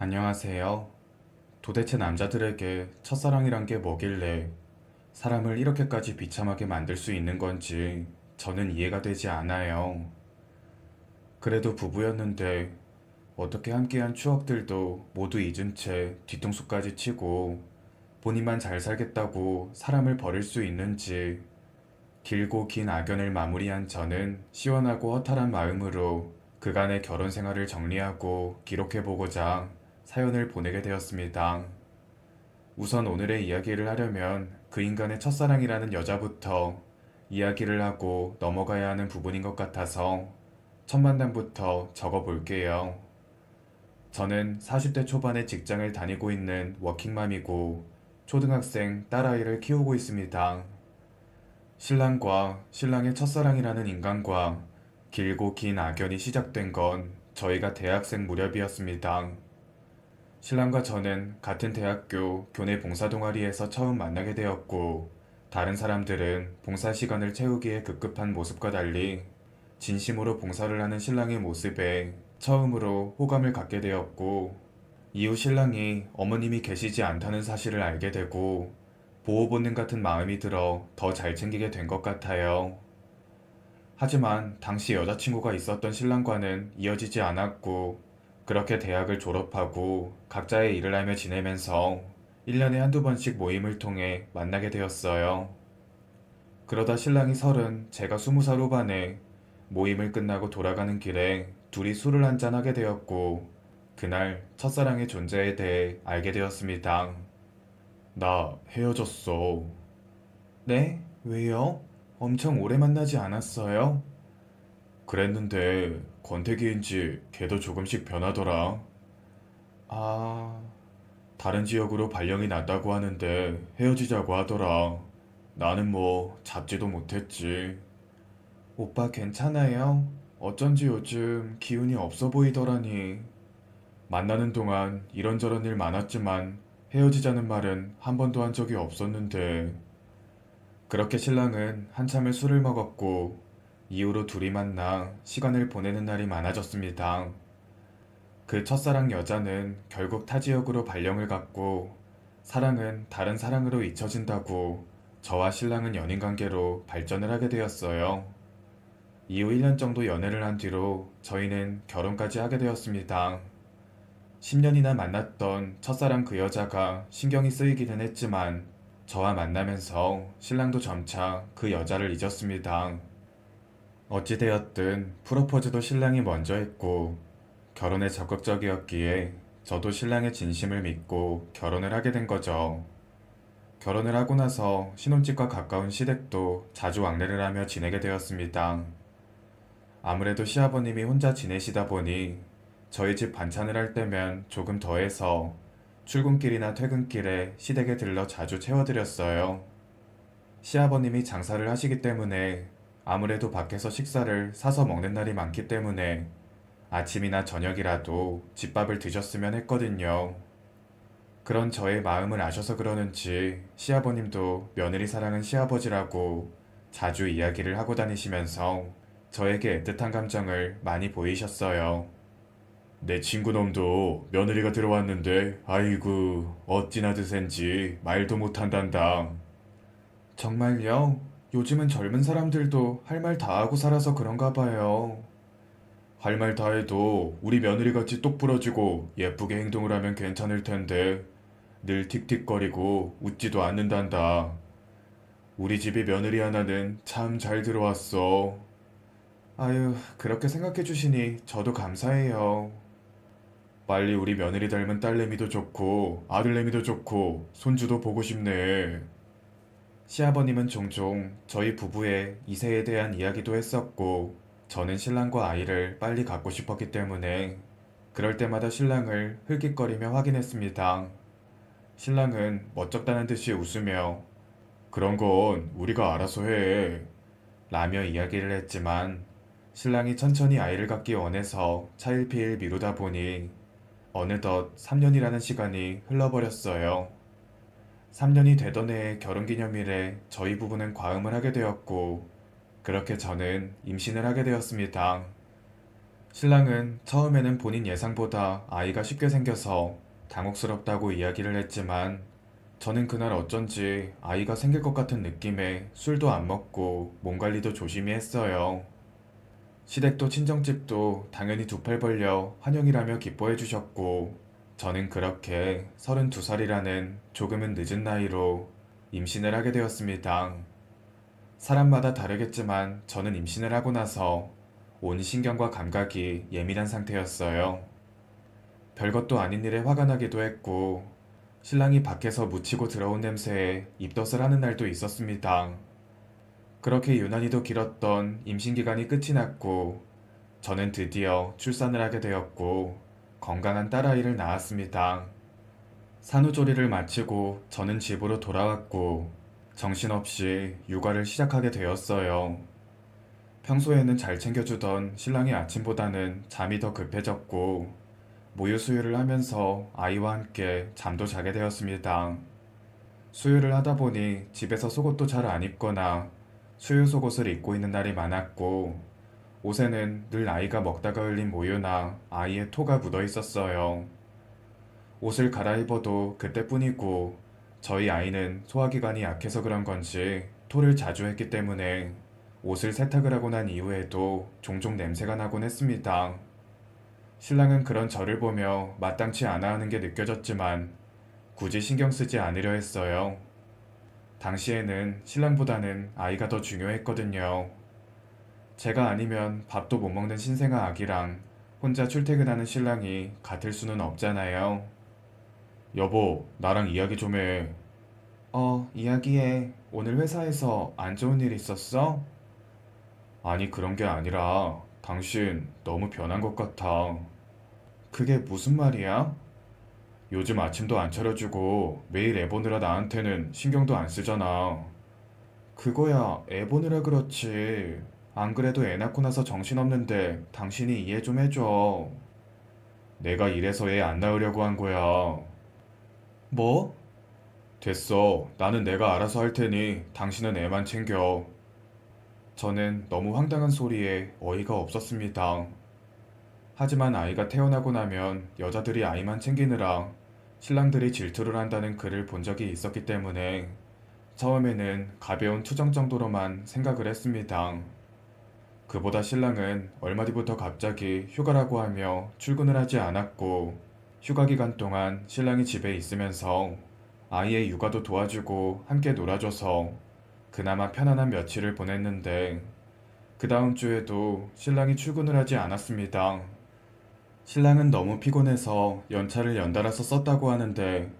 안녕하세요. 도대체 남자들에게 첫사랑이란 게 뭐길래 사람을 이렇게까지 비참하게 만들 수 있는 건지 저는 이해가 되지 않아요. 그래도 부부였는데 어떻게 함께한 추억들도 모두 잊은 채 뒤통수까지 치고 본인만 잘 살겠다고 사람을 버릴 수 있는지. 길고 긴 악연을 마무리한 저는 시원하고 허탈한 마음으로 그간의 결혼 생활을 정리하고 기록해보고자 사연을 보내게 되었습니다. 우선 오늘의 이야기를 하려면 그 인간의 첫사랑이라는 여자부터 이야기를 하고 넘어가야 하는 부분인 것 같아서 첫 만남부터 적어볼게요. 저는 40대 초반의 직장을 다니고 있는 워킹맘이고 초등학생 딸아이를 키우고 있습니다. 신랑과 신랑의 첫사랑이라는 인간과 길고 긴 악연이 시작된 건 저희가 대학생 무렵이었습니다. 신랑과 저는 같은 대학교 교내 봉사 동아리에서 처음 만나게 되었고, 다른 사람들은 봉사 시간을 채우기에 급급한 모습과 달리 진심으로 봉사를 하는 신랑의 모습에 처음으로 호감을 갖게 되었고, 이후 신랑이 어머님이 계시지 않다는 사실을 알게 되고 보호 본능 같은 마음이 들어 더 잘 챙기게 된 것 같아요. 하지만 당시 여자친구가 있었던 신랑과는 이어지지 않았고, 그렇게 대학을 졸업하고 각자의 일을 하며 지내면서 1년에 한두 번씩 모임을 통해 만나게 되었어요. 그러다 신랑이 30, 제가 20살 후반에 모임을 끝나고 돌아가는 길에 둘이 술을 한잔 하게 되었고, 그날 첫사랑의 존재에 대해 알게 되었습니다. 나 헤어졌어. 네? 왜요? 엄청 오래 만나지 않았어요? 그랬는데 권태기인지 걔도 조금씩 변하더라. 아, 다른 지역으로 발령이 났다고 하는데 헤어지자고 하더라. 나는 뭐 잡지도 못했지. 오빠 괜찮아요? 어쩐지 요즘 기운이 없어 보이더라니. 만나는 동안 이런저런 일 많았지만 헤어지자는 말은 한 번도 한 적이 없었는데. 그렇게 신랑은 한참을 술을 먹었고 이후로 둘이 만나 시간을 보내는 날이 많아졌습니다. 그 첫사랑 여자는 결국 타 지역으로 발령을 갔고, 사랑은 다른 사랑으로 잊혀진다고 저와 신랑은 연인 관계로 발전을 하게 되었어요. 이후 1년 정도 연애를 한 뒤로 저희는 결혼까지 하게 되었습니다. 10년이나 만났던 첫사랑 그 여자가 신경이 쓰이기는 했지만 저와 만나면서 신랑도 점차 그 여자를 잊었습니다. 어찌되었든 프로포즈도 신랑이 먼저 했고 결혼에 적극적이었기에 저도 신랑의 진심을 믿고 결혼을 하게 된 거죠. 결혼을 하고 나서 신혼집과 가까운 시댁도 자주 왕래를 하며 지내게 되었습니다. 아무래도 시아버님이 혼자 지내시다 보니 저희 집 반찬을 할 때면 조금 더해서 출근길이나 퇴근길에 시댁에 들러 자주 채워드렸어요. 시아버님이 장사를 하시기 때문에 아무래도 밖에서 식사를 사서 먹는 날이 많기 때문에 아침이나 저녁이라도 집밥을 드셨으면 했거든요. 그런 저의 마음을 아셔서 그러는지 시아버님도 며느리 사랑은 시아버지라고 자주 이야기를 하고 다니시면서 저에게 애틋한 감정을 많이 보이셨어요. 내 친구놈도 며느리가 들어왔는데 아이고 어찌나 드센지 말도 못한단다. 정말요? 요즘은 젊은 사람들도 할 말 다 하고 살아서 그런가 봐요. 할 말 다 해도 우리 며느리같이 똑부러지고 예쁘게 행동을 하면 괜찮을 텐데 늘 틱틱거리고 웃지도 않는단다. 우리 집이 며느리 하나는 참 잘 들어왔어. 아유, 그렇게 생각해 주시니 저도 감사해요. 빨리 우리 며느리 닮은 딸내미도 좋고 아들내미도 좋고 손주도 보고 싶네. 시아버님은 종종 저희 부부의 이세에 대한 이야기도 했었고, 저는 신랑과 아이를 빨리 갖고 싶었기 때문에 그럴 때마다 신랑을 흘깃거리며 확인했습니다. 신랑은 멋쩍다는 듯이 웃으며 그런 건 우리가 알아서 해 라며 이야기를 했지만, 신랑이 천천히 아이를 갖기 원해서 차일피일 미루다 보니 어느덧 3년이라는 시간이 흘러버렸어요. 3년이 되던 해의 결혼기념일에 저희 부부는 과음을 하게 되었고, 그렇게 저는 임신을 하게 되었습니다. 신랑은 처음에는 본인 예상보다 아이가 쉽게 생겨서 당혹스럽다고 이야기를 했지만 저는 그날 어쩐지 아이가 생길 것 같은 느낌에 술도 안 먹고 몸 관리도 조심히 했어요. 시댁도 친정집도 당연히 두 팔 벌려 환영이라며 기뻐해 주셨고 저는 그렇게 32살이라는 조금은 늦은 나이로 임신을 하게 되었습니다. 사람마다 다르겠지만 저는 임신을 하고 나서 온 신경과 감각이 예민한 상태였어요. 별것도 아닌 일에 화가 나기도 했고 신랑이 밖에서 묻히고 들어온 냄새에 입덧을 하는 날도 있었습니다. 그렇게 유난히도 길었던 임신기간이 끝이 났고 저는 드디어 출산을 하게 되었고 건강한 딸아이를 낳았습니다. 산후조리를 마치고 저는 집으로 돌아왔고 정신없이 육아를 시작하게 되었어요. 평소에는 잘 챙겨주던 신랑의 아침보다는 잠이 더 급해졌고 모유 수유를 하면서 아이와 함께 잠도 자게 되었습니다. 수유를 하다 보니 집에서 속옷도 잘 안 입거나 수유 속옷을 입고 있는 날이 많았고 옷에는 늘 아이가 먹다가 흘린 모유나 아이의 토가 묻어 있었어요. 옷을 갈아입어도 그때뿐이고 저희 아이는 소화기관이 약해서 그런 건지 토를 자주 했기 때문에 옷을 세탁을 하고 난 이후에도 종종 냄새가 나곤 했습니다. 신랑은 그런 저를 보며 마땅치 않아 하는 게 느껴졌지만 굳이 신경 쓰지 않으려 했어요. 당시에는 신랑보다는 아이가 더 중요했거든요. 제가 아니면 밥도 못 먹는 신생아 아기랑 혼자 출퇴근하는 신랑이 같을 수는 없잖아요. 여보, 나랑 이야기 좀 해. 이야기해. 오늘 회사에서 안 좋은 일 있었어? 아니, 그런 게 아니라 당신 너무 변한 것 같아. 그게 무슨 말이야? 요즘 아침도 안 차려주고 매일 애 보느라 나한테는 신경도 안 쓰잖아. 그거야 애 보느라 그렇지. 안 그래도 애 낳고 나서 정신없는데 당신이 이해 좀 해줘. 내가 이래서 애 안 낳으려고 한 거야. 뭐? 됐어. 나는 내가 알아서 할 테니 당신은 애만 챙겨. 저는 너무 황당한 소리에 어이가 없었습니다. 하지만 아이가 태어나고 나면 여자들이 아이만 챙기느라 신랑들이 질투를 한다는 글을 본 적이 있었기 때문에 처음에는 가벼운 투정 정도로만 생각을 했습니다. 그보다 신랑은 얼마 뒤부터 갑자기 휴가라고 하며 출근을 하지 않았고 휴가 기간 동안 신랑이 집에 있으면서 아이의 육아도 도와주고 함께 놀아줘서 그나마 편안한 며칠을 보냈는데 그 다음 주에도 신랑이 출근을 하지 않았습니다. 신랑은 너무 피곤해서 연차를 연달아서 썼다고 하는데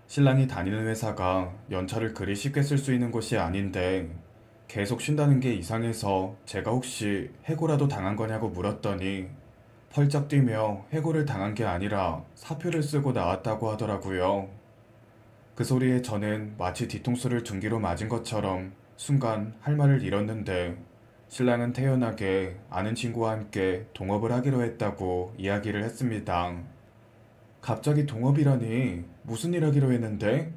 신랑이 다니는 회사가 연차를 그리 쉽게 쓸 수 있는 곳이 아닌데 계속 쉰다는 게 이상해서 제가 혹시 해고라도 당한 거냐고 물었더니 펄쩍 뛰며 해고를 당한 게 아니라 사표를 쓰고 나왔다고 하더라고요. 그 소리에 저는 마치 뒤통수를 둔기로 맞은 것처럼 순간 할 말을 잃었는데 신랑은 태연하게 아는 친구와 함께 동업을 하기로 했다고 이야기를 했습니다. 갑자기 동업이라니 무슨 일 하기로 했는데?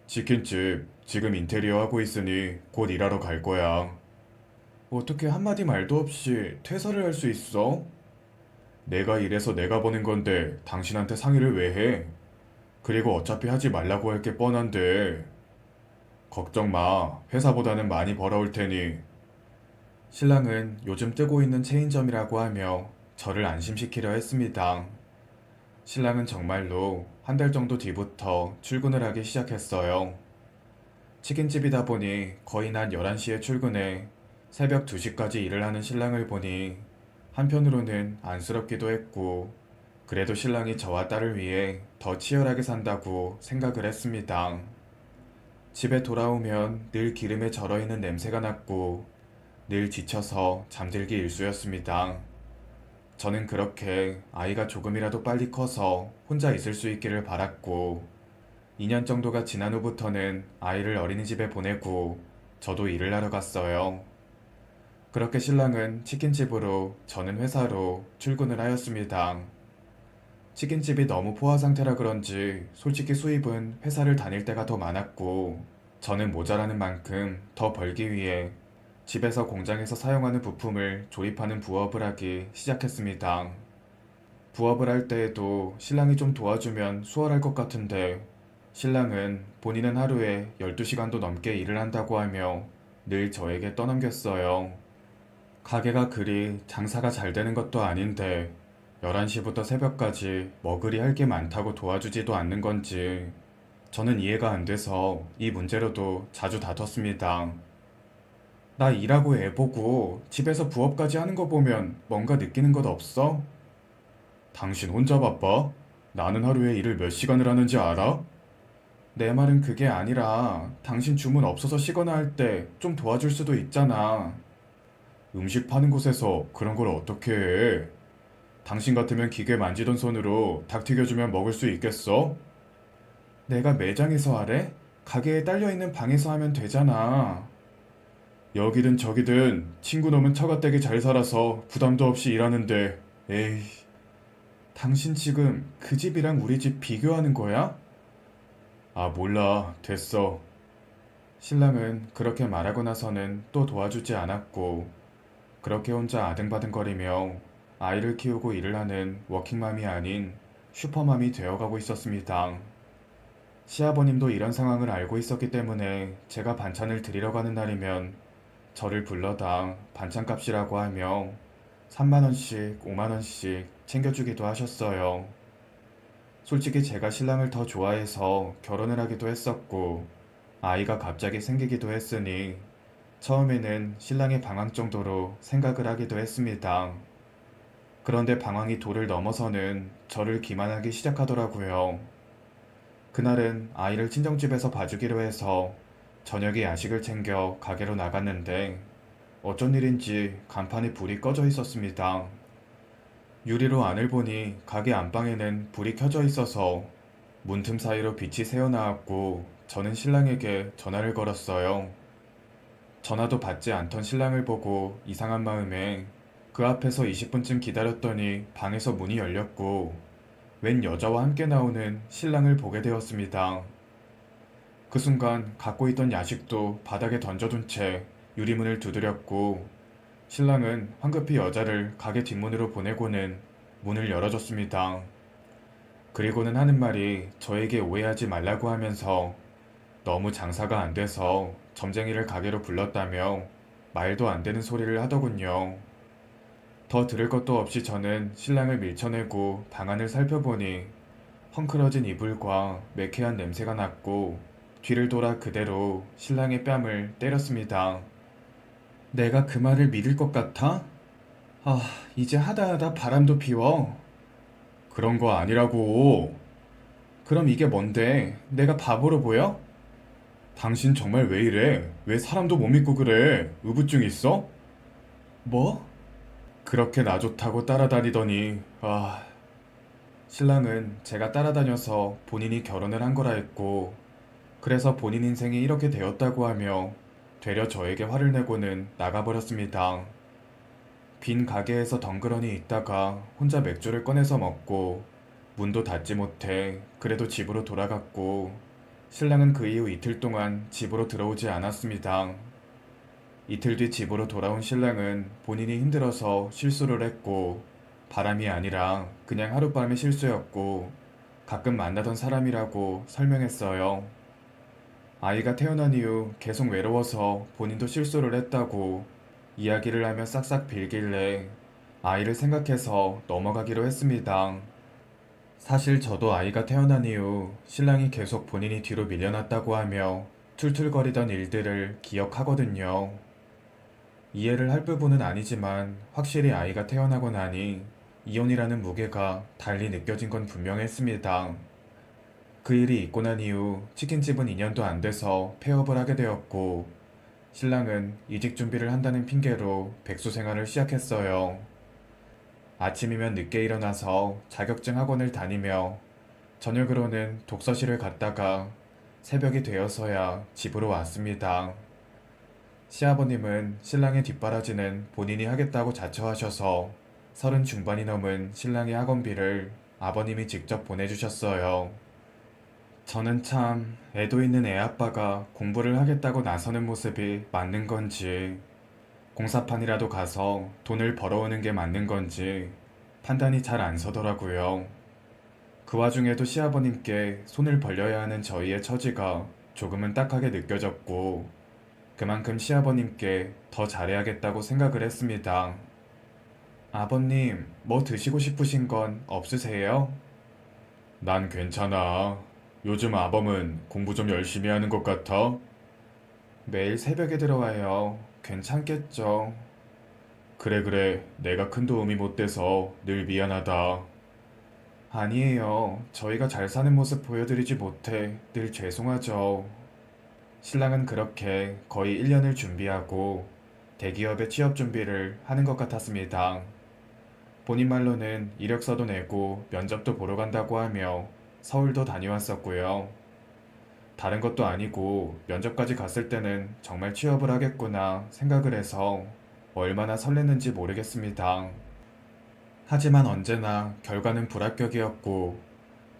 치킨집 지금 인테리어 하고 있으니 곧 일하러 갈 거야. 어떻게 한마디 말도 없이 퇴사를 할 수 있어? 내가 일해서 내가 버는 건데 당신한테 상의를 왜 해? 그리고 어차피 하지 말라고 할 게 뻔한데. 걱정 마. 회사보다는 많이 벌어올 테니. 신랑은 요즘 뜨고 있는 체인점이라고 하며 저를 안심시키려 했습니다. 신랑은 정말로 한 달 정도 뒤부터 출근을 하기 시작했어요. 치킨집이다 보니 거의 낮 11시에 출근해 새벽 2시까지 일을 하는 신랑을 보니 한편으로는 안쓰럽기도 했고 그래도 신랑이 저와 딸을 위해 더 치열하게 산다고 생각을 했습니다. 집에 돌아오면 늘 기름에 절어있는 냄새가 났고 늘 지쳐서 잠들기 일쑤였습니다. 저는 그렇게 아이가 조금이라도 빨리 커서 혼자 있을 수 있기를 바랐고 2년 정도가 지난 후부터는 아이를 어린이집에 보내고 저도 일을 하러 갔어요. 그렇게 신랑은 치킨집으로 저는 회사로 출근을 하였습니다. 치킨집이 너무 포화 상태라 그런지 솔직히 수입은 회사를 다닐 때가 더 많았고 저는 모자라는 만큼 더 벌기 위해 집에서 공장에서 사용하는 부품을 조립하는 부업을 하기 시작했습니다. 부업을 할 때에도 신랑이 좀 도와주면 수월할 것 같은데 신랑은 본인은 하루에 12시간도 넘게 일을 한다고 하며 늘 저에게 떠넘겼어요. 가게가 그리 장사가 잘 되는 것도 아닌데 11시부터 새벽까지 뭐 그리 할 게 많다고 도와주지도 않는 건지 저는 이해가 안 돼서 이 문제로도 자주 다퉜습니다. 나 일하고 애 보고 집에서 부업까지 하는 거 보면 뭔가 느끼는 것 없어? 당신 혼자 바빠? 나는 하루에 일을 몇 시간을 하는지 알아? 내 말은 그게 아니라 당신 주문 없어서 쉬거나 할 때 좀 도와줄 수도 있잖아. 음식 파는 곳에서 그런 걸 어떻게 해? 당신 같으면 기계 만지던 손으로 닭 튀겨주면 먹을 수 있겠어? 내가 매장에서 하래? 가게에 딸려있는 방에서 하면 되잖아. 여기든 저기든 친구 놈은 처가댁에 잘 살아서 부담도 없이 일하는데 에이. 당신 지금 그 집이랑 우리 집 비교하는 거야? 아 몰라 됐어. 신랑은 그렇게 말하고 나서는 또 도와주지 않았고 그렇게 혼자 아등바등거리며 아이를 키우고 일을 하는 워킹맘이 아닌 슈퍼맘이 되어가고 있었습니다. 시아버님도 이런 상황을 알고 있었기 때문에 제가 반찬을 드리러 가는 날이면 저를 불러다 반찬값이라고 하며 3만원씩, 5만원씩 챙겨주기도 하셨어요. 솔직히 제가 신랑을 더 좋아해서 결혼을 하기도 했었고, 아이가 갑자기 생기기도 했으니, 처음에는 신랑의 방황 정도로 생각을 하기도 했습니다. 그런데 방황이 도를 넘어서는 저를 기만하기 시작하더라고요. 그날은 아이를 친정집에서 봐주기로 해서 저녁에 야식을 챙겨 가게로 나갔는데 어쩐 일인지 간판에 불이 꺼져 있었습니다. 유리로 안을 보니 가게 안방에는 불이 켜져 있어서 문틈 사이로 빛이 새어나왔고 저는 신랑에게 전화를 걸었어요. 전화도 받지 않던 신랑을 보고 이상한 마음에 그 앞에서 20분쯤 기다렸더니 방에서 문이 열렸고 웬 여자와 함께 나오는 신랑을 보게 되었습니다. 그 순간 갖고 있던 야식도 바닥에 던져둔 채 유리문을 두드렸고 신랑은 황급히 여자를 가게 뒷문으로 보내고는 문을 열어줬습니다. 그리고는 하는 말이 저에게 오해하지 말라고 하면서 너무 장사가 안 돼서 점쟁이를 가게로 불렀다며 말도 안 되는 소리를 하더군요. 더 들을 것도 없이 저는 신랑을 밀쳐내고 방안을 살펴보니 헝클어진 이불과 매캐한 냄새가 났고 뒤를 돌아 그대로 신랑의 뺨을 때렸습니다. 내가 그 말을 믿을 것 같아? 아, 이제 하다하다 바람도 피워. 그런 거 아니라고. 그럼 이게 뭔데? 내가 바보로 보여? 당신 정말 왜 이래? 왜 사람도 못 믿고 그래? 의부증 있어? 뭐? 그렇게 나 좋다고 따라다니더니, 아. 신랑은 제가 따라다녀서 본인이 결혼을 한 거라 했고, 그래서 본인 인생이 이렇게 되었다고 하며, 되려 저에게 화를 내고는 나가버렸습니다. 빈 가게에서 덩그러니 있다가 혼자 맥주를 꺼내서 먹고, 문도 닫지 못해 그래도 집으로 돌아갔고, 신랑은 그 이후 이틀 동안 집으로 들어오지 않았습니다. 이틀 뒤 집으로 돌아온 신랑은 본인이 힘들어서 실수를 했고 바람이 아니라 그냥 하룻밤의 실수였고 가끔 만나던 사람이라고 설명했어요. 아이가 태어난 이후 계속 외로워서 본인도 실수를 했다고 이야기를 하며 싹싹 빌길래 아이를 생각해서 넘어가기로 했습니다. 사실 저도 아이가 태어난 이후 신랑이 계속 본인이 뒤로 밀려났다고 하며 툴툴거리던 일들을 기억하거든요. 이해를 할 부분은 아니지만 확실히 아이가 태어나고 나니 이혼이라는 무게가 달리 느껴진 건 분명했습니다. 그 일이 있고 난 이후 치킨집은 2년도 안 돼서 폐업을 하게 되었고 신랑은 이직 준비를 한다는 핑계로 백수 생활을 시작했어요. 아침이면 늦게 일어나서 자격증 학원을 다니며 저녁으로는 독서실을 갔다가 새벽이 되어서야 집으로 왔습니다. 시아버님은 신랑의 뒷바라지는 본인이 하겠다고 자처하셔서 30 중반이 넘은 신랑의 학원비를 아버님이 직접 보내주셨어요. 저는 참 애도 있는 애아빠가 공부를 하겠다고 나서는 모습이 맞는 건지 공사판이라도 가서 돈을 벌어오는 게 맞는 건지 판단이 잘 안 서더라고요. 그 와중에도 시아버님께 손을 벌려야 하는 저희의 처지가 조금은 딱하게 느껴졌고, 그만큼 시아버님께 더 잘해야겠다고 생각을 했습니다. 아버님, 뭐 드시고 싶으신 건 없으세요? 난 괜찮아. 요즘 아범은 공부 좀 열심히 하는 것 같아? 매일 새벽에 들어와요. 괜찮겠죠? 그래, 그래. 내가 큰 도움이 못 돼서 늘 미안하다. 아니에요. 저희가 잘 사는 모습 보여드리지 못해 늘 죄송하죠. 신랑은 그렇게 거의 1년을 준비하고 대기업에 취업 준비를 하는 것 같았습니다. 본인 말로는 이력서도 내고 면접도 보러 간다고 하며 서울도 다녀왔었고요. 다른 것도 아니고 면접까지 갔을 때는 정말 취업을 하겠구나 생각을 해서 얼마나 설렜는지 모르겠습니다. 하지만 언제나 결과는 불합격이었고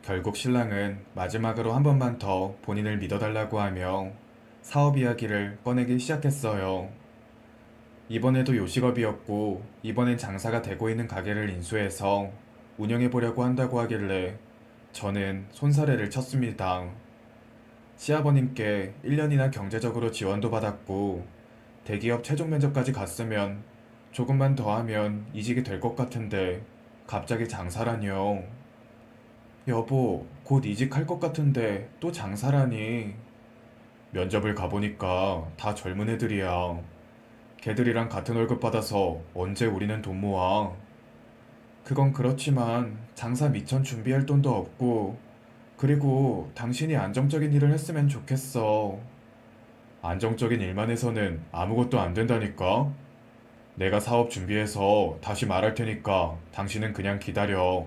결국 신랑은 마지막으로 한 번만 더 본인을 믿어달라고 하며 사업 이야기를 꺼내기 시작했어요. 이번에도 요식업이었고 이번엔 장사가 되고 있는 가게를 인수해서 운영해보려고 한다고 하길래 저는 손사래를 쳤습니다. 시아버님께 1년이나 경제적으로 지원도 받았고 대기업 최종 면접까지 갔으면 조금만 더 하면 이직이 될 것 같은데 갑자기 장사라뇨. 여보, 곧 이직할 것 같은데 또 장사라니. 면접을 가보니까 다 젊은 애들이야. 걔들이랑 같은 월급 받아서 언제 우리는 돈 모아. 그건 그렇지만 장사 미천 준비할 돈도 없고, 그리고 당신이 안정적인 일을 했으면 좋겠어. 안정적인 일만 해서는 아무것도 안 된다니까? 내가 사업 준비해서 다시 말할 테니까 당신은 그냥 기다려.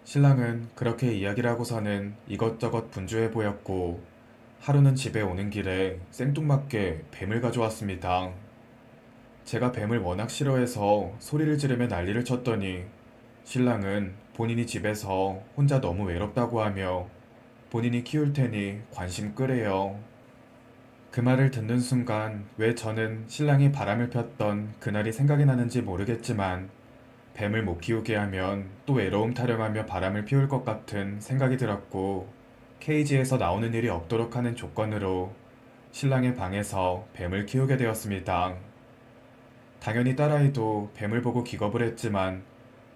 신랑은 그렇게 이야기를 하고서는 이것저것 분주해 보였고, 하루는 집에 오는 길에 생뚱맞게 뱀을 가져왔습니다. 제가 뱀을 워낙 싫어해서 소리를 지르며 난리를 쳤더니 신랑은 본인이 집에서 혼자 너무 외롭다고 하며 본인이 키울 테니 관심 끄래요. 그 말을 듣는 순간 왜 저는 신랑이 바람을 폈던 그날이 생각이 나는지 모르겠지만 뱀을 못 키우게 하면 또 외로움 타령하며 바람을 피울 것 같은 생각이 들었고 케이지에서 나오는 일이 없도록 하는 조건으로 신랑의 방에서 뱀을 키우게 되었습니다. 당연히 딸아이도 뱀을 보고 기겁을 했지만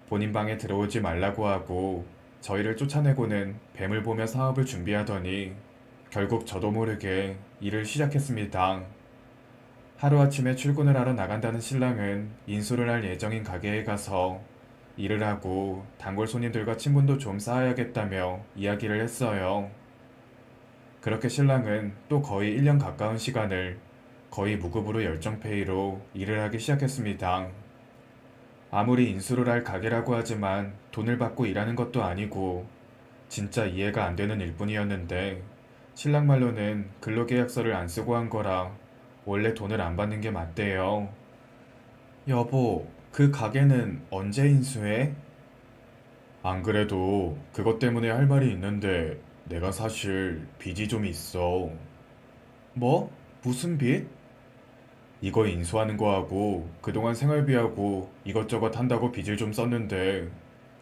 본인 방에 들어오지 말라고 하고 저희를 쫓아내고는 뱀을 보며 사업을 준비하더니 결국 저도 모르게 일을 시작했습니다. 하루아침에 출근을 하러 나간다는 신랑은 인수를 할 예정인 가게에 가서 일을 하고 단골 손님들과 친분도 좀 쌓아야겠다며 이야기를 했어요. 그렇게 신랑은 또 거의 1년 가까운 시간을 거의 무급으로 열정페이로 일을 하기 시작했습니다. 아무리 인수를 할 가게라고 하지만 돈을 받고 일하는 것도 아니고 진짜 이해가 안 되는 일뿐이었는데 신랑 말로는 근로계약서를 안 쓰고 한 거라 원래 돈을 안 받는 게 맞대요. 여보, 그 가게는 언제 인수해? 안 그래도 그것 때문에 할 말이 있는데 내가 사실 빚이 좀 있어. 뭐? 무슨 빚? 이거 인수하는 거하고 그동안 생활비하고 이것저것 한다고 빚을 좀 썼는데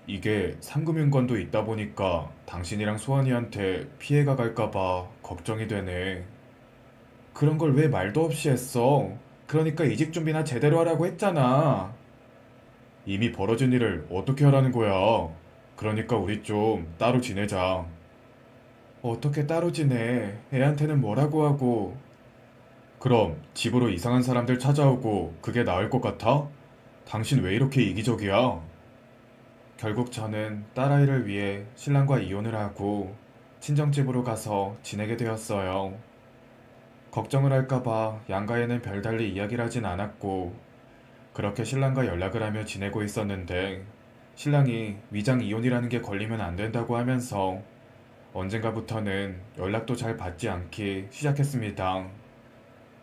이게 상금융권도 있다 보니까 당신이랑 소환이한테 피해가 갈까봐 걱정이 되네. 그런 걸 왜 말도 없이 했어? 그러니까 이직 준비나 제대로 하라고 했잖아. 이미 벌어진 일을 어떻게 하라는 거야? 그러니까 우리 좀 따로 지내자. 어떻게 따로 지내? 애한테는 뭐라고 하고. 그럼 집으로 이상한 사람들 찾아오고 그게 나을 것 같아? 당신 왜 이렇게 이기적이야? 결국 저는 딸아이를 위해 신랑과 이혼을 하고 친정집으로 가서 지내게 되었어요. 걱정을 할까봐 양가에는 별달리 이야기를 하진 않았고 그렇게 신랑과 연락을 하며 지내고 있었는데 신랑이 위장 이혼이라는 게 걸리면 안 된다고 하면서 언젠가부터는 연락도 잘 받지 않기 시작했습니다.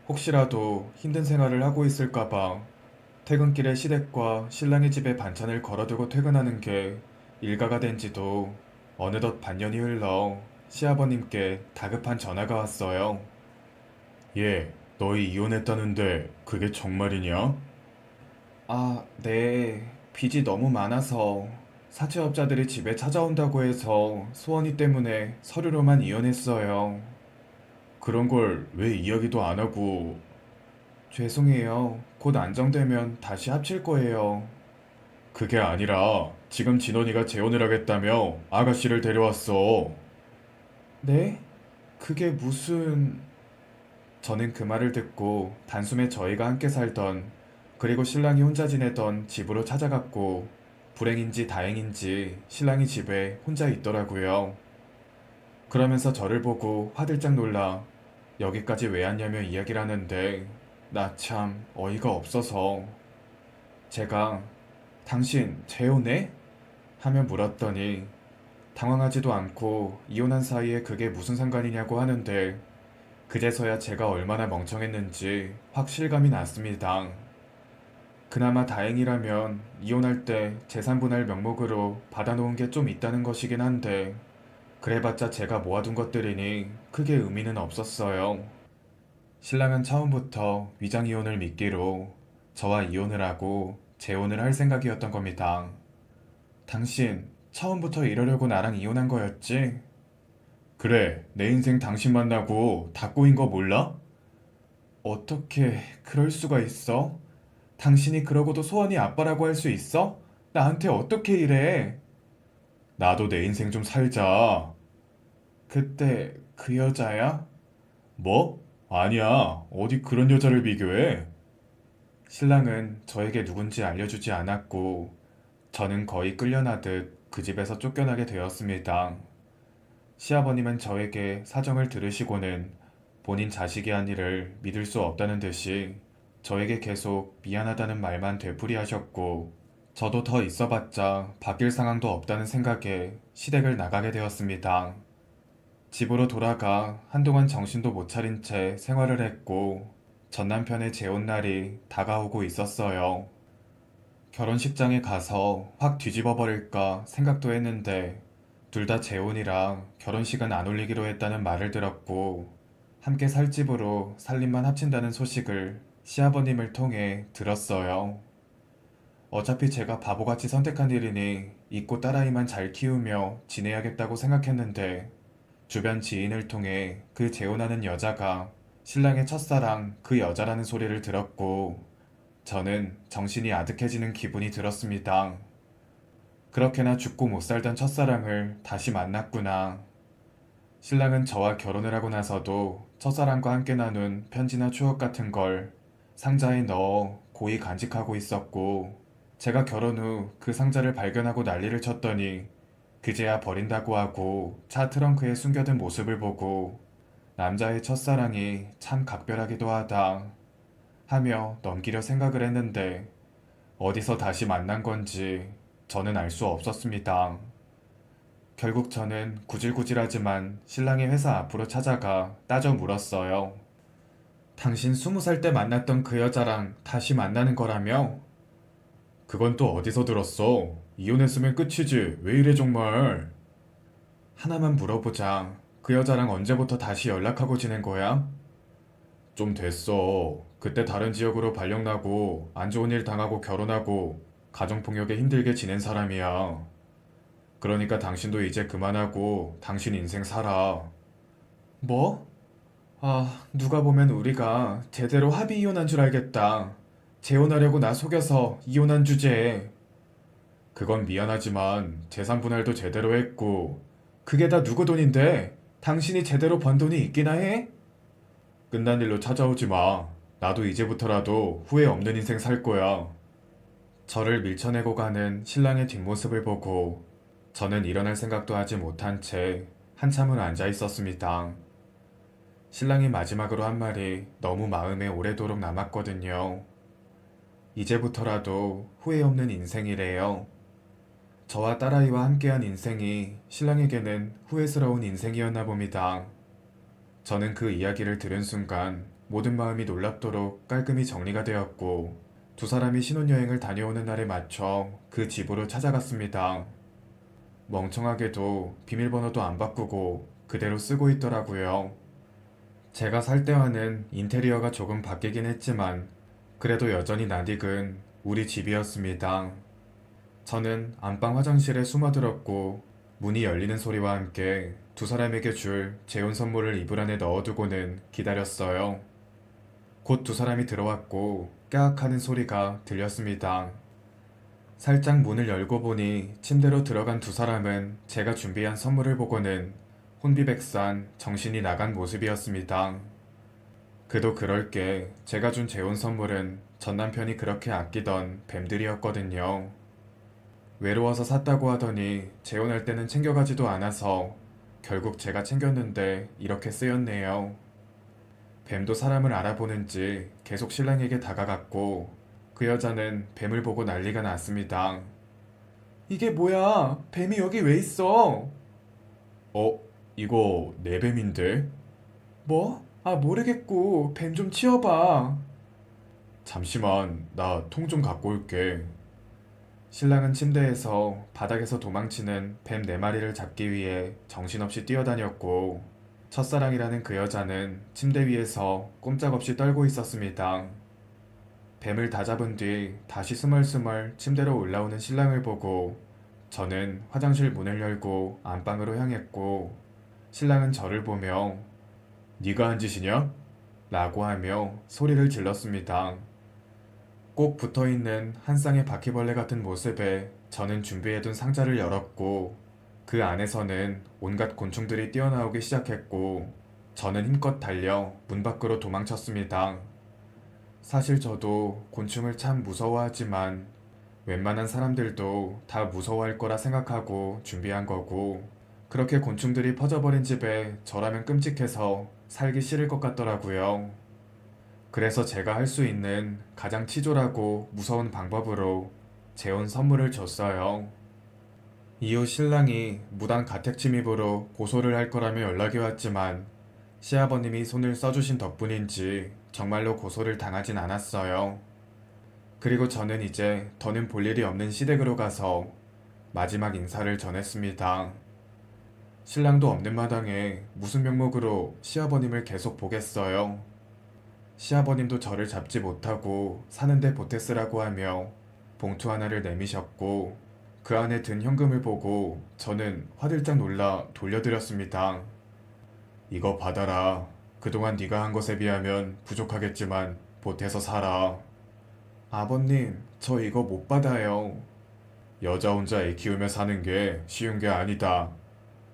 혹시라도 힘든 생활을 하고 있을까봐 퇴근길에 시댁과 신랑의 집에 반찬을 걸어두고 퇴근하는 게 일가가 된 지도 어느덧 반년이 흘러 시아버님께 다급한 전화가 왔어요. 예, 너희 이혼했다는데 그게 정말이냐? 아, 네. 빚이 너무 많아서 사채업자들이 집에 찾아온다고 해서 소원이 때문에 서류로만 이혼했어요. 그런 걸 왜 이야기도 안 하고. 죄송해요. 곧 안정되면 다시 합칠 거예요. 그게 아니라 지금 진원이가 재혼을 하겠다며 아가씨를 데려왔어. 네? 그게 무슨... 저는 그 말을 듣고 단숨에 저희가 함께 살던 그리고 신랑이 혼자 지내던 집으로 찾아갔고 불행인지 다행인지 신랑이 집에 혼자 있더라고요. 그러면서 저를 보고 화들짝 놀라 여기까지 왜 왔냐며 이야기를 하는데 나 참 어이가 없어서 제가 당신 재혼해? 하며 물었더니 당황하지도 않고 이혼한 사이에 그게 무슨 상관이냐고 하는데 그제서야 제가 얼마나 멍청했는지 확 실감이 났습니다. 그나마 다행이라면 이혼할 때 재산분할 명목으로 받아놓은 게 좀 있다는 것이긴 한데 그래봤자 제가 모아둔 것들이니 크게 의미는 없었어요. 신랑은 처음부터 위장이혼을 미끼로 저와 이혼을 하고 재혼을 할 생각이었던 겁니다. 당신 처음부터 이러려고 나랑 이혼한 거였지? 그래, 내 인생 당신 만나고 다 꼬인 거 몰라? 어떻게 그럴 수가 있어? 당신이 그러고도 소원이 아빠라고 할 수 있어? 나한테 어떻게 이래? 나도 내 인생 좀 살자. 그때 그 여자야? 뭐? 아니야. 어디 그런 여자를 비교해? 신랑은 저에게 누군지 알려주지 않았고 저는 거의 끌려나듯 그 집에서 쫓겨나게 되었습니다. 시아버님은 저에게 사정을 들으시고는 본인 자식이 한 일을 믿을 수 없다는 듯이 저에게 계속 미안하다는 말만 되풀이하셨고 저도 더 있어봤자 바뀔 상황도 없다는 생각에 시댁을 나가게 되었습니다. 집으로 돌아가 한동안 정신도 못 차린 채 생활을 했고 전 남편의 재혼 날이 다가오고 있었어요. 결혼식장에 가서 확 뒤집어 버릴까 생각도 했는데 둘 다 재혼이라 결혼식은 안 올리기로 했다는 말을 들었고 함께 살 집으로 살림만 합친다는 소식을 시아버님을 통해 들었어요. 어차피 제가 바보같이 선택한 일이니 잊고 딸아이만 잘 키우며 지내야겠다고 생각했는데 주변 지인을 통해 그 재혼하는 여자가 신랑의 첫사랑 그 여자라는 소리를 들었고 저는 정신이 아득해지는 기분이 들었습니다. 그렇게나 죽고 못 살던 첫사랑을 다시 만났구나. 신랑은 저와 결혼을 하고 나서도 첫사랑과 함께 나눈 편지나 추억 같은 걸 상자에 넣어 고이 간직하고 있었고 제가 결혼 후 그 상자를 발견하고 난리를 쳤더니 그제야 버린다고 하고 차 트렁크에 숨겨둔 모습을 보고 남자의 첫사랑이 참 각별하기도 하다 하며 넘기려 생각을 했는데 어디서 다시 만난 건지 저는 알 수 없었습니다. 결국 저는 구질구질하지만 신랑의 회사 앞으로 찾아가 따져 물었어요. 당신 20살 때 만났던 그 여자랑 다시 만나는 거라며? 그건 또 어디서 들었어? 이혼했으면 끝이지. 왜 이래 정말? 하나만 물어보자. 그 여자랑 언제부터 다시 연락하고 지낸 거야? 좀 됐어. 그때 다른 지역으로 발령나고 안 좋은 일 당하고 결혼하고 가정폭력에 힘들게 지낸 사람이야. 그러니까 당신도 이제 그만하고 당신 인생 살아. 뭐? 아, 누가 보면 우리가 제대로 합의 이혼한 줄 알겠다. 재혼하려고 나 속여서 이혼한 주제에. 그건 미안하지만 재산 분할도 제대로 했고 그게 다 누구 돈인데 당신이 제대로 번 돈이 있기나 해? 끝난 일로 찾아오지 마. 나도 이제부터라도 후회 없는 인생 살 거야. 저를 밀쳐내고 가는 신랑의 뒷모습을 보고 저는 일어날 생각도 하지 못한 채 한참을 앉아 있었습니다. 신랑이 마지막으로 한 말이 너무 마음에 오래도록 남았거든요. 이제부터라도 후회 없는 인생이래요. 저와 딸아이와 함께한 인생이 신랑에게는 후회스러운 인생이었나 봅니다. 저는 그 이야기를 들은 순간 모든 마음이 놀랍도록 깔끔히 정리가 되었고 두 사람이 신혼여행을 다녀오는 날에 맞춰 그 집으로 찾아갔습니다. 멍청하게도 비밀번호도 안 바꾸고 그대로 쓰고 있더라고요. 제가 살 때와는 인테리어가 조금 바뀌긴 했지만 그래도 여전히 낯익은 우리 집이었습니다. 저는 안방 화장실에 숨어들었고 문이 열리는 소리와 함께 두 사람에게 줄 재혼 선물을 이불 안에 넣어두고는 기다렸어요. 곧 두 사람이 들어왔고 깨악하는 소리가 들렸습니다. 살짝 문을 열고 보니 침대로 들어간 두 사람은 제가 준비한 선물을 보고는 혼비백산 정신이 나간 모습이었습니다. 그도 그럴 게 제가 준 재혼 선물은 전 남편이 그렇게 아끼던 뱀들이었거든요. 외로워서 샀다고 하더니 재혼할 때는 챙겨가지도 않아서 결국 제가 챙겼는데 이렇게 쓰였네요. 뱀도 사람을 알아보는지 계속 신랑에게 다가갔고 그 여자는 뱀을 보고 난리가 났습니다. 이게 뭐야? 뱀이 여기 왜 있어? 이거 내 뱀인데? 뭐? 아, 모르겠고 뱀 좀 치워봐. 잠시만, 나 통 좀 갖고 올게. 신랑은 침대에서 바닥에서 도망치는 뱀 네 마리를 잡기 위해 정신없이 뛰어다녔고 첫사랑이라는 그 여자는 침대 위에서 꼼짝없이 떨고 있었습니다. 뱀을 다 잡은 뒤 다시 스멀스멀 침대로 올라오는 신랑을 보고 저는 화장실 문을 열고 안방으로 향했고 신랑은 저를 보며 네가 한 짓이냐? 라고 하며 소리를 질렀습니다. 꼭 붙어있는 한 쌍의 바퀴벌레 같은 모습에 저는 준비해둔 상자를 열었고 그 안에서는 온갖 곤충들이 뛰어나오기 시작했고 저는 힘껏 달려 문 밖으로 도망쳤습니다. 사실 저도 곤충을 참 무서워하지만 웬만한 사람들도 다 무서워할 거라 생각하고 준비한 거고 그렇게 곤충들이 퍼져버린 집에 저라면 끔찍해서 살기 싫을 것 같더라고요. 그래서 제가 할 수 있는 가장 치졸하고 무서운 방법으로 재혼 선물을 줬어요. 이후 신랑이 무단 가택 침입으로 고소를 할 거라며 연락이 왔지만 시아버님이 손을 써주신 덕분인지 정말로 고소를 당하진 않았어요. 그리고 저는 이제 더는 볼 일이 없는 시댁으로 가서 마지막 인사를 전했습니다. 신랑도 없는 마당에 무슨 명목으로 시아버님을 계속 보겠어요. 시아버님도 저를 잡지 못하고 사는데 보태 쓰라고 하며 봉투 하나를 내미셨고 그 안에 든 현금을 보고 저는 화들짝 놀라 돌려드렸습니다. 이거 받아라. 그동안 네가 한 것에 비하면 부족하겠지만 보태서 살아. 아버님, 저 이거 못 받아요. 여자 혼자 애 키우며 사는 게 쉬운 게 아니다.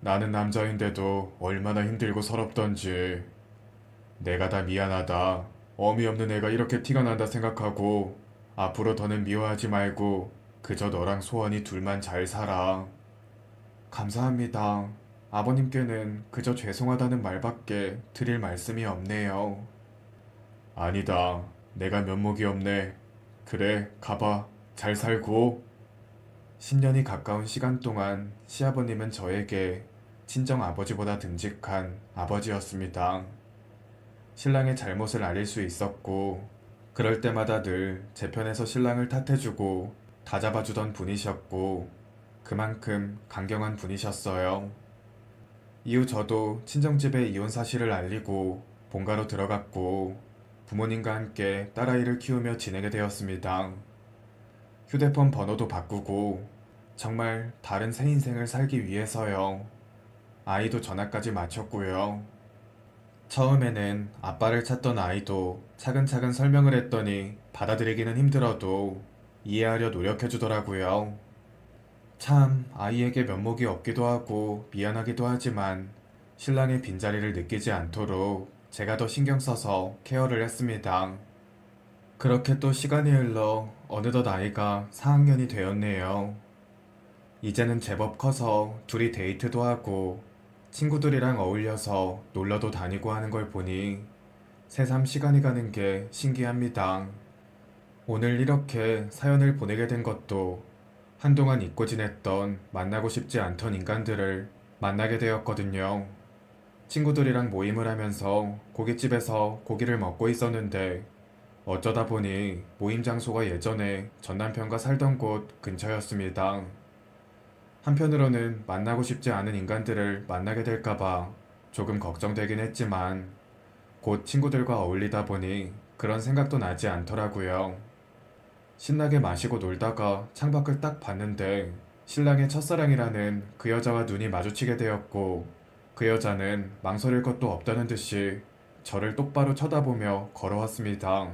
나는 남자인데도 얼마나 힘들고 서럽던지. 내가 다 미안하다. 어미 없는 애가 이렇게 티가 난다 생각하고 앞으로 더는 미워하지 말고 그저 너랑 소원이 둘만 잘 살아. 감사합니다. 아버님께는 그저 죄송하다는 말밖에 드릴 말씀이 없네요. 아니다. 내가 면목이 없네. 그래, 가봐. 잘 살고. 10년이 가까운 시간 동안 시아버님은 저에게 친정 아버지보다 듬직한 아버지였습니다. 신랑의 잘못을 알릴 수 있었고, 그럴 때마다 늘 제 편에서 신랑을 탓해주고 다잡아주던 분이셨고, 그만큼 강경한 분이셨어요. 이후 저도 친정집에 이혼 사실을 알리고 본가로 들어갔고, 부모님과 함께 딸아이를 키우며 지내게 되었습니다. 휴대폰 번호도 바꾸고 정말 다른 새 인생을 살기 위해서요. 아이도 전화까지 마쳤고요. 처음에는 아빠를 찾던 아이도 차근차근 설명을 했더니 받아들이기는 힘들어도 이해하려 노력해주더라고요. 참 아이에게 면목이 없기도 하고 미안하기도 하지만 신랑의 빈자리를 느끼지 않도록 제가 더 신경 써서 케어를 했습니다. 그렇게 또 시간이 흘러 어느덧 아이가 4학년이 되었네요. 이제는 제법 커서 둘이 데이트도 하고 친구들이랑 어울려서 놀러도 다니고 하는 걸 보니 새삼 시간이 가는 게 신기합니다. 오늘 이렇게 사연을 보내게 된 것도 한동안 잊고 지냈던 만나고 싶지 않던 인간들을 만나게 되었거든요. 친구들이랑 모임을 하면서 고깃집에서 고기를 먹고 있었는데 어쩌다 보니 모임 장소가 예전에 전 남편과 살던 곳 근처였습니다. 한편으로는 만나고 싶지 않은 인간들을 만나게 될까봐 조금 걱정되긴 했지만 곧 친구들과 어울리다 보니 그런 생각도 나지 않더라고요. 신나게 마시고 놀다가 창밖을 딱 봤는데 신랑의 첫사랑이라는 그 여자와 눈이 마주치게 되었고 그 여자는 망설일 것도 없다는 듯이 저를 똑바로 쳐다보며 걸어왔습니다.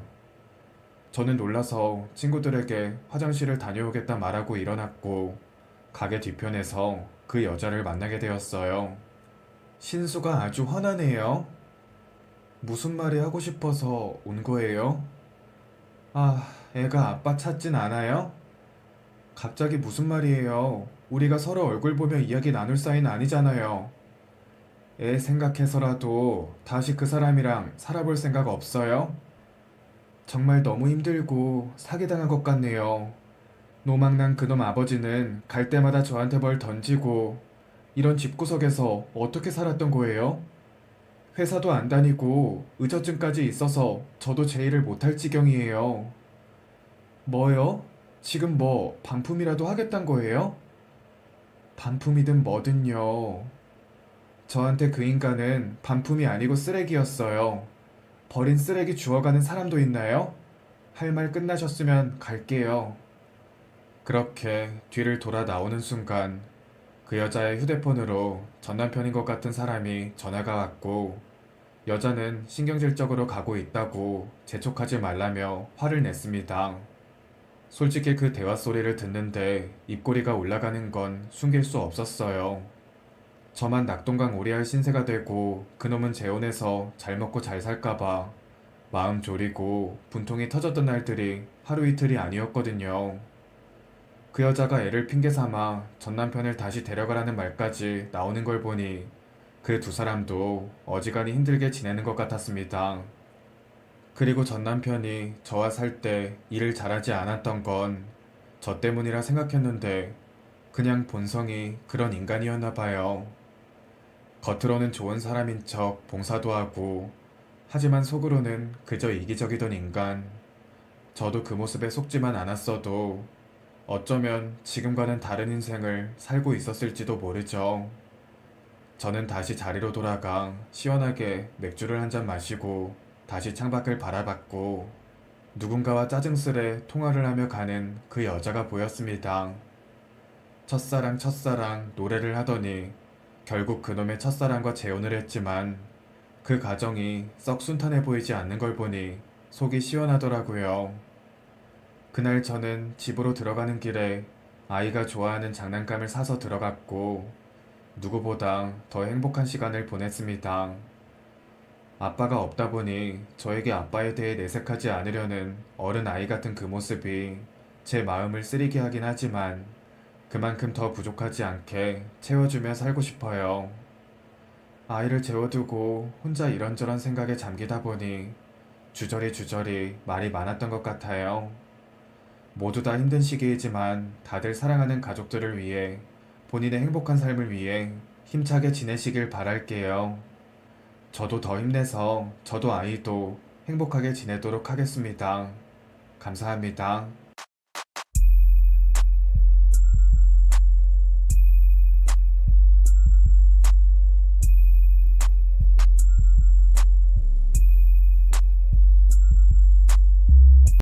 저는 놀라서 친구들에게 화장실을 다녀오겠다 말하고 일어났고 가게 뒤편에서 그 여자를 만나게 되었어요. 신수가 아주 화나네요. 무슨 말이 하고 싶어서 온 거예요? 아, 애가 아빠 찾진 않아요? 갑자기 무슨 말이에요? 우리가 서로 얼굴 보며 이야기 나눌 사이는 아니잖아요. 애 생각해서라도 다시 그 사람이랑 살아볼 생각 없어요? 정말 너무 힘들고 사기당한 것 같네요. 노망난 그놈 아버지는 갈 때마다 저한테 뭘 던지고 이런 집구석에서 어떻게 살았던 거예요? 회사도 안 다니고 의처증까지 있어서 저도 제 일을 못할 지경이에요. 뭐요? 지금 뭐 반품이라도 하겠단 거예요? 반품이든 뭐든요. 저한테 그 인간은 반품이 아니고 쓰레기였어요. 버린 쓰레기 주워가는 사람도 있나요? 할 말 끝나셨으면 갈게요. 그렇게 뒤를 돌아 나오는 순간 그 여자의 휴대폰으로 전 남편인 것 같은 사람이 전화가 왔고 여자는 신경질적으로 가고 있다고 재촉하지 말라며 화를 냈습니다. 솔직히 그 대화 소리를 듣는데 입꼬리가 올라가는 건 숨길 수 없었어요. 저만 낙동강 오리알 신세가 되고 그놈은 재혼해서 잘 먹고 잘 살까봐 마음 졸이고 분통이 터졌던 날들이 하루 이틀이 아니었거든요. 그 여자가 애를 핑계 삼아 전 남편을 다시 데려가라는 말까지 나오는 걸 보니 그 두 사람도 어지간히 힘들게 지내는 것 같았습니다. 그리고 전 남편이 저와 살 때 일을 잘하지 않았던 건 저 때문이라 생각했는데 그냥 본성이 그런 인간이었나 봐요. 겉으로는 좋은 사람인 척 봉사도 하고 하지만 속으로는 그저 이기적이던 인간. 저도 그 모습에 속지만 않았어도 어쩌면 지금과는 다른 인생을 살고 있었을지도 모르죠. 저는 다시 자리로 돌아가 시원하게 맥주를 한 잔 마시고 다시 창밖을 바라봤고 누군가와 짜증스레 통화를 하며 가는 그 여자가 보였습니다. 첫사랑 첫사랑 노래를 하더니 결국 그놈의 첫사랑과 재혼을 했지만 그 가정이 썩 순탄해 보이지 않는 걸 보니 속이 시원하더라고요. 그날 저는 집으로 들어가는 길에 아이가 좋아하는 장난감을 사서 들어갔고 누구보다 더 행복한 시간을 보냈습니다. 아빠가 없다 보니 저에게 아빠에 대해 내색하지 않으려는 어른 아이 같은 그 모습이 제 마음을 쓰리게 하긴 하지만 그만큼 더 부족하지 않게 채워주며 살고 싶어요. 아이를 재워두고 혼자 이런저런 생각에 잠기다 보니 주저리 말이 많았던 것 같아요. 모두 다 힘든 시기이지만 다들 사랑하는 가족들을 위해 본인의 행복한 삶을 위해 힘차게 지내시길 바랄게요. 저도 더 힘내서 저도 아이도 행복하게 지내도록 하겠습니다. 감사합니다.